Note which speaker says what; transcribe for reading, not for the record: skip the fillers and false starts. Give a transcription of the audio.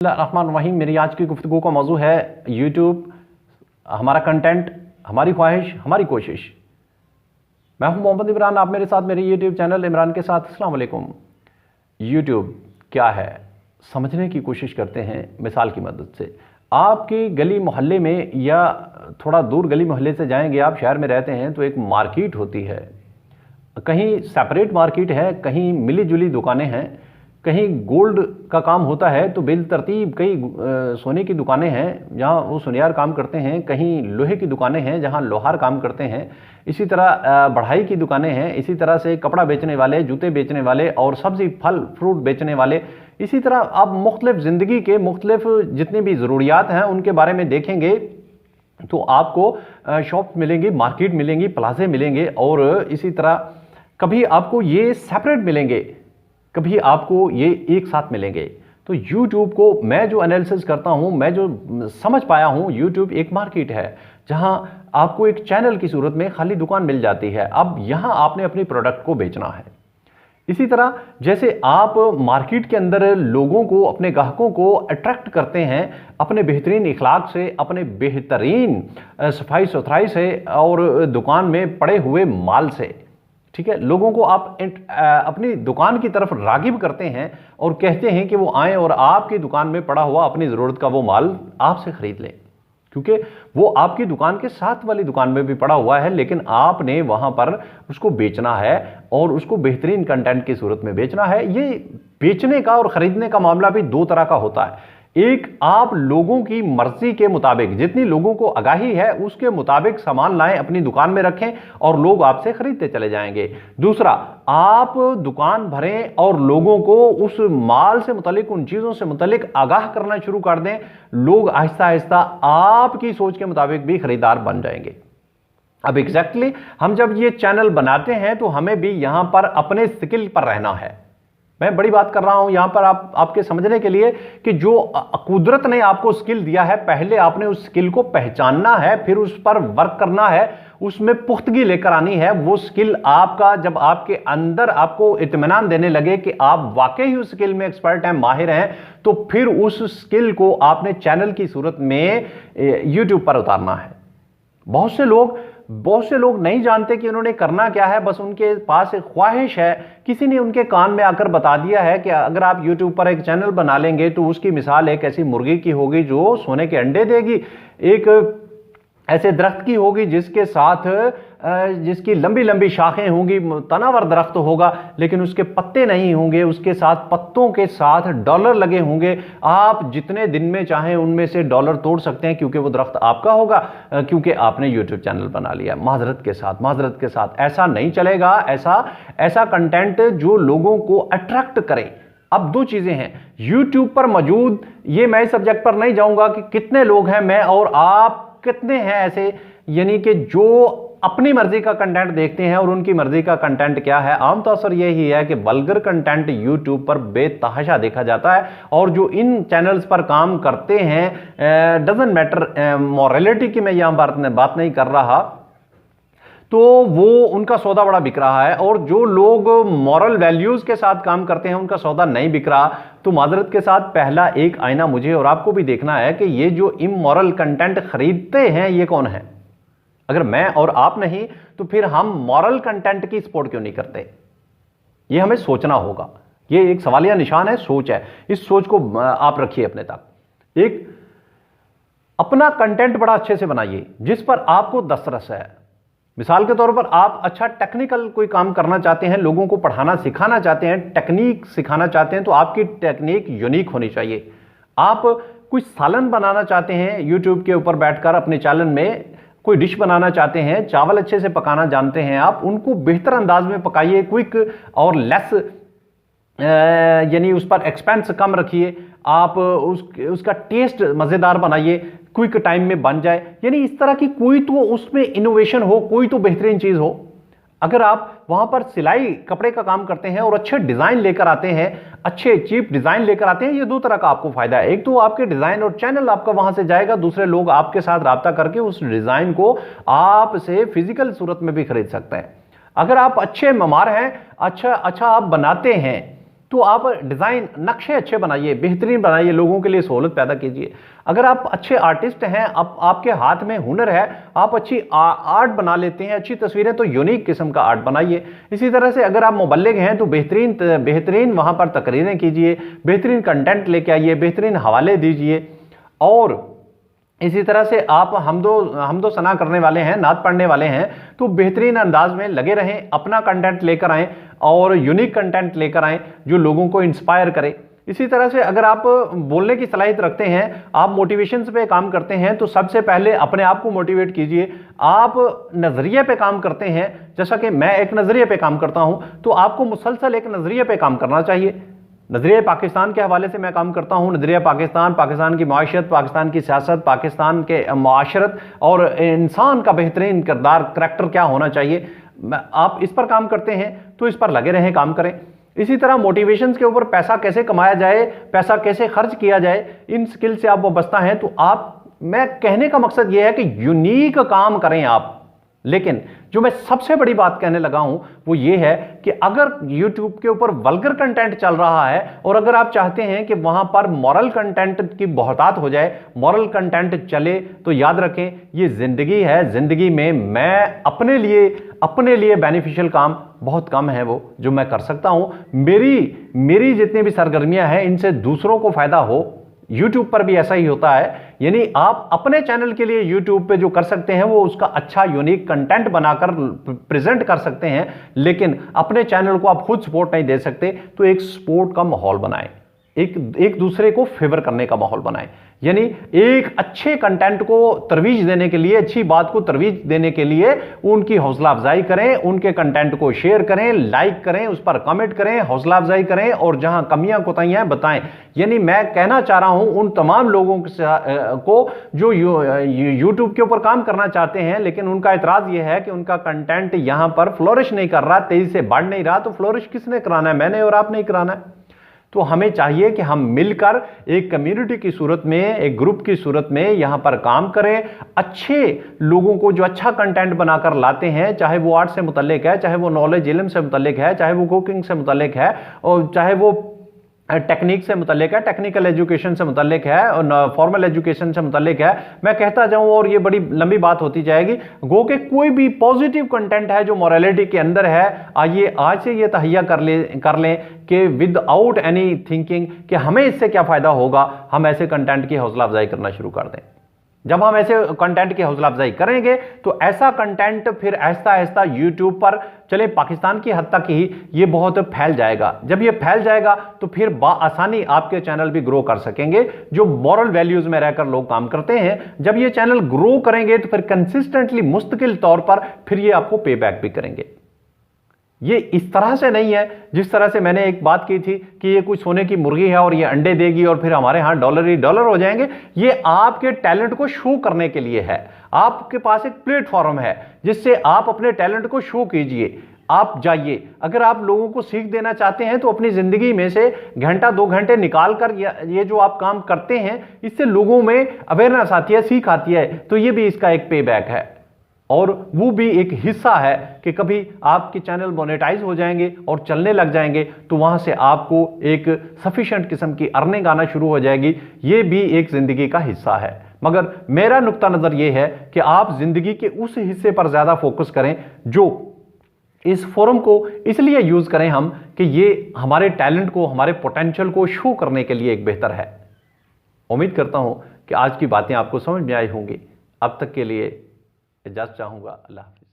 Speaker 1: रहमान, मेरी आज की गुफ्तगू का मौजू है यूट्यूब, हमारा कंटेंट, हमारी ख्वाहिश, हमारी कोशिश। मैं हूं मोहम्मद इमरान, आप मेरे साथ मेरे यूट्यूब चैनल इमरान के साथ। अस्सलाम वालेकुम। यूट्यूब क्या है समझने की कोशिश करते हैं मिसाल की मदद से। आपकी गली मोहल्ले में या थोड़ा दूर गली मोहल्ले से जाएंगे, आप शहर में रहते हैं तो एक मार्केट होती है, कहीं सेपरेट मार्केट है, कहीं मिली जुली दुकानें हैं, कहीं गोल्ड का काम होता है तो बिलतरतीब कई सोने की दुकानें हैं जहां वो सुनियार काम करते हैं, कहीं लोहे की दुकानें हैं जहां लोहार काम करते हैं, इसी तरह बढ़ाई की दुकानें हैं, इसी तरह से कपड़ा बेचने वाले, जूते बेचने वाले और सब्जी फल फ्रूट बेचने वाले। इसी तरह आप मुख्तलिफ ज़िंदगी के मुख्तलिफ जितनी भी ज़रूरियात हैं उनके बारे में देखेंगे तो आपको शॉप मिलेंगी, मार्केट मिलेंगी, प्लाजे मिलेंगे और इसी तरह कभी आपको ये सेपरेट मिलेंगे, कभी आपको ये एक साथ मिलेंगे। तो YouTube को मैं जो एनालिसिस करता हूँ, मैं जो समझ पाया हूँ, YouTube एक मार्केट है जहाँ आपको एक चैनल की सूरत में खाली दुकान मिल जाती है। अब यहाँ आपने अपनी प्रोडक्ट को बेचना है। इसी तरह जैसे आप मार्केट के अंदर लोगों को, अपने ग्राहकों को अट्रैक्ट करते हैं अपने बेहतरीन इखलाक से, अपने बेहतरीन सफाई सुथराई से और दुकान में पड़े हुए माल से, ठीक है, लोगों को आप अपनी दुकान की तरफ रागिब करते हैं और कहते हैं कि वो आएँ और आपकी दुकान में पड़ा हुआ अपनी ज़रूरत का वो माल आपसे ख़रीद लें, क्योंकि वो आपकी दुकान के साथ वाली दुकान में भी पड़ा हुआ है, लेकिन आपने वहाँ पर उसको बेचना है और उसको बेहतरीन कंटेंट की सूरत में बेचना है। ये बेचने का और ख़रीदने का मामला भी दो तरह का होता है। एक, आप लोगों की मर्जी के मुताबिक, जितनी लोगों को आगाही है उसके मुताबिक सामान लाएं, अपनी दुकान में रखें और लोग आपसे खरीदते चले जाएंगे। दूसरा, आप दुकान भरें और लोगों को उस माल से मुतालिक, उन चीज़ों से मुतालिक आगाह करना शुरू कर दें। लोग आहिस्ता आहिस्ता आपकी सोच के मुताबिक भी खरीदार बन जाएंगे। अब एग्जैक्टली हम जब ये चैनल बनाते हैं तो हमें भी यहां पर अपने स्किल पर रहना है। मैं बड़ी बात कर रहा हूं यहां पर आपके समझने के लिए कि जो कुदरत ने आपको स्किल दिया है, पहले आपने उस स्किल को पहचानना है, फिर उस पर वर्क करना है, उसमें पुख्तगी लेकर आनी है। वो स्किल आपका जब आपके अंदर आपको इत्मीनान देने लगे कि आप वाकई उस स्किल में एक्सपर्ट हैं, माहिर हैं, तो फिर उस स्किल को आपने चैनल की सूरत में यूट्यूब पर उतारना है। बहुत से लोग नहीं जानते कि उन्होंने करना क्या है, बस उनके पास एक ख्वाहिश है। किसी ने उनके कान में आकर बता दिया है कि अगर आप YouTube पर एक चैनल बना लेंगे तो उसकी मिसाल एक ऐसी मुर्गी की होगी जो सोने के अंडे देगी, एक ऐसे दरख्त की होगी जिसके साथ जिसकी लंबी लंबी शाखें होंगी, तनावर दरख्त होगा लेकिन उसके पत्ते नहीं होंगे, उसके साथ पत्तों के साथ डॉलर लगे होंगे। आप जितने दिन में चाहें उनमें से डॉलर तोड़ सकते हैं क्योंकि वो दरख्त आपका होगा, क्योंकि आपने यूट्यूब चैनल बना लिया। माजरत के साथ ऐसा नहीं चलेगा। ऐसा कंटेंट जो लोगों को अट्रैक्ट करे। अब दो चीजें हैं यूट्यूब पर मौजूद, ये मैं सब्जेक्ट पर नहीं जाऊंगा कि कितने लोग हैं, मैं और आप कितने हैं ऐसे, यानी कि जो अपनी मर्जी का कंटेंट देखते हैं और उनकी मर्जी का कंटेंट क्या है। आमतौर पर यही है कि वल्गर कंटेंट यूट्यूब पर बेतहाशा देखा जाता है और जो इन चैनल्स पर काम करते हैं, डजंट मैटर मॉरलिटी की मैं यहां बात नहीं कर रहा, तो वो उनका सौदा बड़ा बिक रहा है, और जो लोग मॉरल वैल्यूज के साथ काम करते हैं उनका सौदा नहीं बिक रहा। तो माजरत के साथ पहला एक आईना मुझे और आपको भी देखना है कि ये जो इमोरल कंटेंट खरीदते हैं ये कौन है। अगर मैं और आप नहीं तो फिर हम मॉरल कंटेंट की सपोर्ट क्यों नहीं करते, ये हमें सोचना होगा। ये एक सवालिया निशान है, सोच है। इस सोच को आप रखिए अपने तक। एक, अपना कंटेंट बड़ा अच्छे से बनाइए जिस पर आपको दस्तरस है। मिसाल के तौर पर आप अच्छा टेक्निकल कोई काम करना चाहते हैं, लोगों को पढ़ाना सिखाना चाहते हैं, टेक्निक सिखाना चाहते हैं, तो आपकी टेक्निक यूनिक होनी चाहिए। आप कुछ सालन बनाना चाहते हैं, यूट्यूब के ऊपर बैठकर अपने चैनल में कोई डिश बनाना चाहते हैं, चावल अच्छे से पकाना जानते हैं आप, उनको बेहतर अंदाज में पकाइए, क्विक और लेस, यानी उस पर एक्सपेंस कम रखिए, आप उसका टेस्ट मज़ेदार बनाइए, क्विक टाइम में बन जाए। यानी इस तरह की कोई तो उसमें इनोवेशन हो, कोई तो बेहतरीन चीज़ हो। अगर आप वहां पर सिलाई कपड़े का काम करते हैं और अच्छे डिज़ाइन लेकर आते हैं, अच्छे चीप डिज़ाइन लेकर आते हैं, ये दो तरह का आपको फायदा है। एक तो आपके डिज़ाइन और चैनल आपका वहां से जाएगा, दूसरे लोग आपके साथ राब्ता करके उस डिज़ाइन को आपसे फिजिकल सूरत में भी खरीद सकते हैं। अगर आप अच्छे ममार हैं, अच्छा आप बनाते हैं, तो आप डिज़ाइन नक्शे अच्छे बनाइए, बेहतरीन बनाइए, लोगों के लिए सहूलत पैदा कीजिए। अगर आप अच्छे आर्टिस्ट हैं, आपके हाथ में हुनर है, आप अच्छी आर्ट बना लेते हैं, अच्छी तस्वीरें, तो यूनिक किस्म का आर्ट बनाइए। इसी तरह से अगर आप मुबल्लिग हैं तो बेहतरीन वहाँ पर तकरीरें कीजिए, बेहतरीन कंटेंट लेके आइए, बेहतरीन हवाले दीजिए। और इसी तरह से आप हमदो सना करने वाले हैं, नात पढ़ने वाले हैं, तो बेहतरीन अंदाज में लगे रहें, अपना कंटेंट लेकर आएँ और यूनिक कंटेंट लेकर आएँ जो लोगों को इंस्पायर करे। इसी तरह से अगर आप बोलने की सलाहियत रखते हैं, आप मोटिवेशंस पे काम करते हैं, तो सबसे पहले अपने आप को मोटिवेट कीजिए। आप नज़रिए पे काम करते हैं, जैसा कि मैं एक नज़रिए पे काम करता हूं, तो आपको मुसलसल एक नज़रिए पे काम करना चाहिए। नज़रिया पाकिस्तान के हवाले से मैं काम करता हूँ। नज़रिया पाकिस्तान, पाकिस्तान की माशरत, पाकिस्तान की सियासत, पाकिस्तान के माशरत और इंसान का बेहतरीन किरदार, करैक्टर क्या होना चाहिए, आप इस पर काम करते हैं, तो इस पर लगे रहें, काम करें। इसी तरह मोटिवेशंस के ऊपर पैसा कैसे कमाया जाए, पैसा कैसे खर्च किया जाए, इन स्किल से आप वाबस्ता हैं, तो मैं कहने का मकसद यह है कि यूनिक काम करें आप। लेकिन जो मैं सबसे बड़ी बात कहने लगा हूं वो ये है कि अगर YouTube के ऊपर वल्गर कंटेंट चल रहा है और अगर आप चाहते हैं कि वहां पर मॉरल कंटेंट की बहुतात हो जाए, मॉरल कंटेंट चले, तो याद रखें ये जिंदगी है। जिंदगी में मैं अपने लिए बेनिफिशियल काम बहुत कम है वो जो मैं कर सकता हूं। मेरी जितनी भी सरगर्मियां हैं इनसे दूसरों को फायदा हो। YouTube पर भी ऐसा ही होता है, यानी आप अपने चैनल के लिए YouTube पे जो कर सकते हैं वो उसका अच्छा यूनिक कंटेंट बनाकर प्रेजेंट कर सकते हैं, लेकिन अपने चैनल को आप खुद सपोर्ट नहीं दे सकते, तो एक सपोर्ट का माहौल बनाएं, एक दूसरे को फेवर करने का माहौल बनाएं। यानी एक अच्छे कंटेंट को तरवीज देने के लिए, अच्छी बात को तरवीज देने के लिए उनकी हौसला अफजाई करें, उनके कंटेंट को शेयर करें, लाइक करें, उस पर कमेंट करें, हौसला अफजाई करें और जहां कमियां कोताहियां बताएं। यानी मैं कहना चाह रहा हूं उन तमाम लोगों को जो यूट्यूब के ऊपर काम करना चाहते हैं, लेकिन उनका एतराज यह है कि उनका कंटेंट यहां पर फ्लोरिश नहीं कर रहा, तेजी से बढ़ नहीं रहा, तो फ्लोरिश किसने कराना है? मैंने और आपने ही कराना है। तो हमें चाहिए कि हम मिलकर एक कम्युनिटी की सूरत में, एक ग्रुप की सूरत में यहां पर काम करें। अच्छे लोगों को जो अच्छा कंटेंट बनाकर लाते हैं, चाहे वो आर्ट से मुतल्लिक है, चाहे वो नॉलेज इल्म से मुतल्लिक है, चाहे वो कुकिंग से मुतल्लिक है, और चाहे वो टेक्निक से मुतल्लिक है, टेक्निकल एजुकेशन से मुतल्लिक है और फॉर्मल एजुकेशन से मुतल्लिक है, मैं कहता जाऊं और ये बड़ी लंबी बात होती जाएगी। गो के कोई भी पॉजिटिव कंटेंट है जो मोरालिटी के अंदर है, आइए आज से ये तहैया कर लें कि विदाउट एनी थिंकिंग कि हमें इससे क्या फायदा होगा, हम ऐसे कंटेंट की हौसला अफजाई करना शुरू कर दें। जब हम ऐसे कंटेंट की हौसला अफजाई करेंगे तो ऐसा कंटेंट फिर आहिस्ता आहिस्ता यूट्यूब पर, चले पाकिस्तान की हद तक ही ये बहुत फैल जाएगा। जब ये फैल जाएगा तो फिर बाआसानी आपके चैनल भी ग्रो कर सकेंगे, जो मॉरल वैल्यूज में रहकर लोग काम करते हैं। जब ये चैनल ग्रो करेंगे तो फिर कंसिस्टेंटली मुस्तकिल तौर पर फिर ये आपको पे बैक भी करेंगे। ये इस तरह से नहीं है जिस तरह से मैंने एक बात की थी कि ये कोई सोने की मुर्गी है और ये अंडे देगी और फिर हमारे यहां डॉलर ही डॉलर हो जाएंगे। ये आपके टैलेंट को शो करने के लिए है। आपके पास एक प्लेटफॉर्म है जिससे आप अपने टैलेंट को शो कीजिए। आप जाइए, अगर आप लोगों को सीख देना चाहते हैं तो अपनी जिंदगी में से घंटा 2 घंटे निकाल कर ये जो आप काम करते हैं इससे लोगों में अवेयरनेस आती है, सीख आती है, तो ये भी इसका एक पे बैक है। और वो भी एक हिस्सा है कि कभी आपके चैनल मोनेटाइज हो जाएंगे और चलने लग जाएंगे तो वहां से आपको एक सफिशिएंट किस्म की अर्निंग आना शुरू हो जाएगी। ये भी एक जिंदगी का हिस्सा है। मगर मेरा नुक्ता नजर ये है कि आप जिंदगी के उस हिस्से पर ज्यादा फोकस करें जो इस फोरम को इसलिए यूज करें हम कि ये हमारे टैलेंट को, हमारे पोटेंशियल को शो करने के लिए एक बेहतर है। उम्मीद करता हूं कि आज की बातें आपको समझ में आई होंगी। अब तक के लिए इजाज़त चाहूँगा। अल्लाह हाफ़िज़।